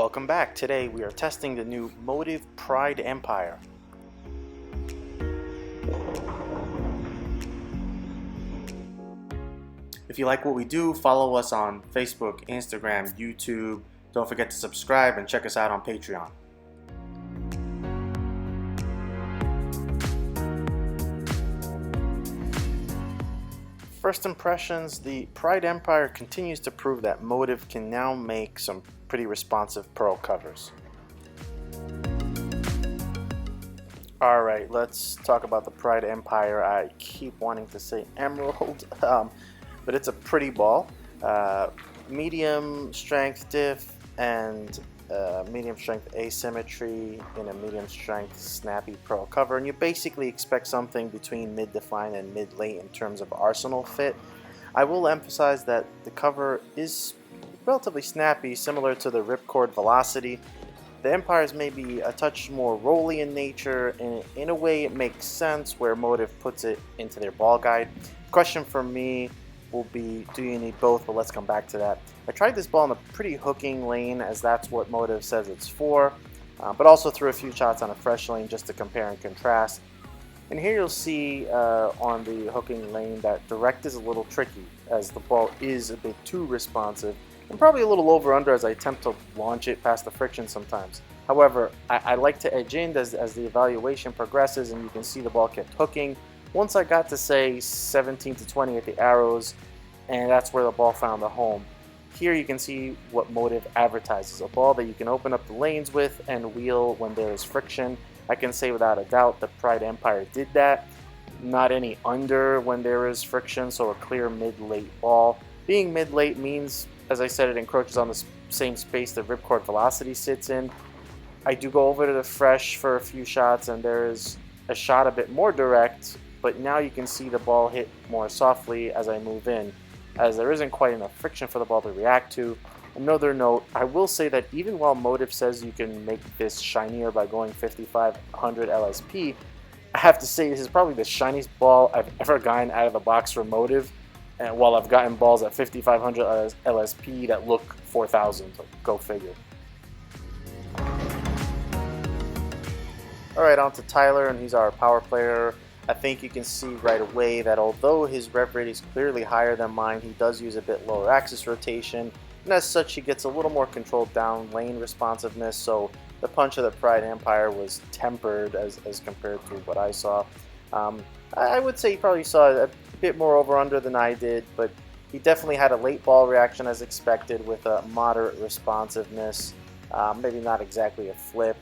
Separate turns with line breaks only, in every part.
Welcome back. Today we are testing the new Motiv Pride Empire. If you like what we do, follow us on Facebook, Instagram, YouTube. Don't forget to subscribe and check us out on Patreon. First impressions, the Pride Empire continues to prove that Motiv can now make some pretty responsive pearl covers. Alright, let's talk about the Pride Empire. I keep wanting to say emerald, but it's a pretty ball. Medium strength diff and medium strength asymmetry in a medium strength snappy pearl cover, and you basically expect something between mid-define and mid-late in terms of arsenal fit. I will emphasize that the cover is relatively snappy, similar to the Ripcord Velocity. The Empires may be a touch more rolly in nature, and in a way it makes sense where Motiv puts it into their ball guide. The question for me will be, do you need both? But let's come back to that. I tried this ball in a pretty hooking lane, as that's what Motiv says it's for, but also threw a few shots on a fresh lane just to compare and contrast. And here you'll see on the hooking lane that direct is a little tricky, as the ball is a bit too responsive, and probably a little over-under as I attempt to launch it past the friction sometimes. However, I like to edge in as the evaluation progresses, and you can see the ball kept hooking. Once I got to say 17 to 20 at the arrows, and that's where the ball found a home. Here you can see what Motiv advertises, a ball that you can open up the lanes with and wheel when there is friction. I can say without a doubt the Pride Empire did that. Not any under when there is friction, so a clear mid-late ball. Being mid-late means, as I said, it encroaches on the same space the Ripcord Velocity sits in. I do go over to the fresh for a few shots, and there is a shot a bit more direct, but now you can see the ball hit more softly as I move in, as there isn't quite enough friction for the ball to react to. Another note, I will say that even while Motiv says you can make this shinier by going 5500 LSP, I have to say this is probably the shiniest ball I've ever gotten out of the box from Motiv, and while I've gotten balls at 5500 LSP that look 4000, so go figure. Alright, on to Tyler, and he's our power player. I think you can see right away that although his rev rate is clearly higher than mine, he does use a bit lower axis rotation, and as such he gets a little more controlled down lane responsiveness, so the punch of the Pride Empire was tempered as compared to what I saw. I would say he probably saw a bit more over-under than I did, but he definitely had a late ball reaction as expected with a moderate responsiveness, maybe not exactly a flip.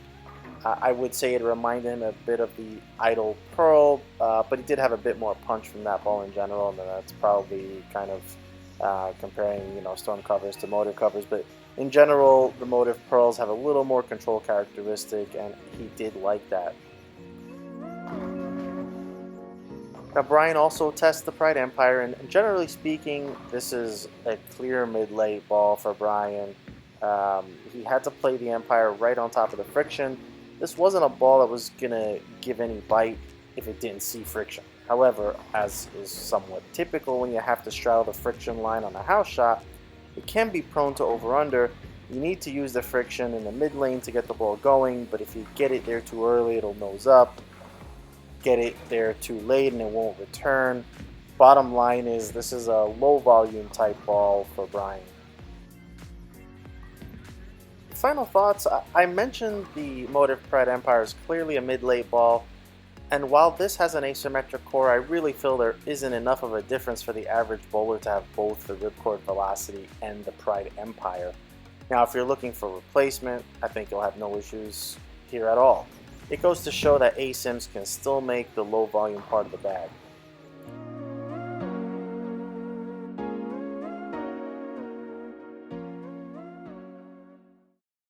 I would say it reminded him a bit of the Idle Pearl, but he did have a bit more punch from that ball in general, and that's probably kind of comparing, Storm covers to Motiv covers. But in general, the Motiv Pearls have a little more control characteristic, and he did like that. Now, Brian also tests the Pride Empire, and generally speaking, this is a clear mid-late ball for Brian. He had to play the Empire right on top of the friction. This wasn't a ball that was going to give any bite if it didn't see friction. However, as is somewhat typical when you have to straddle the friction line on a house shot, it can be prone to over-under. You need to use the friction in the mid lane to get the ball going, but if you get it there too early, it'll nose up. Get it there too late and it won't return. Bottom line is, this is a low volume type ball for Brian. Final thoughts, I mentioned the Motiv Pride Empire is clearly a mid-late ball, and while this has an asymmetric core, I really feel there isn't enough of a difference for the average bowler to have both the Ripcord Velocity and the Pride Empire. Now, if you're looking for replacement, I think you'll have no issues here at all. It goes to show that ASIMs can still make the low volume part of the bag.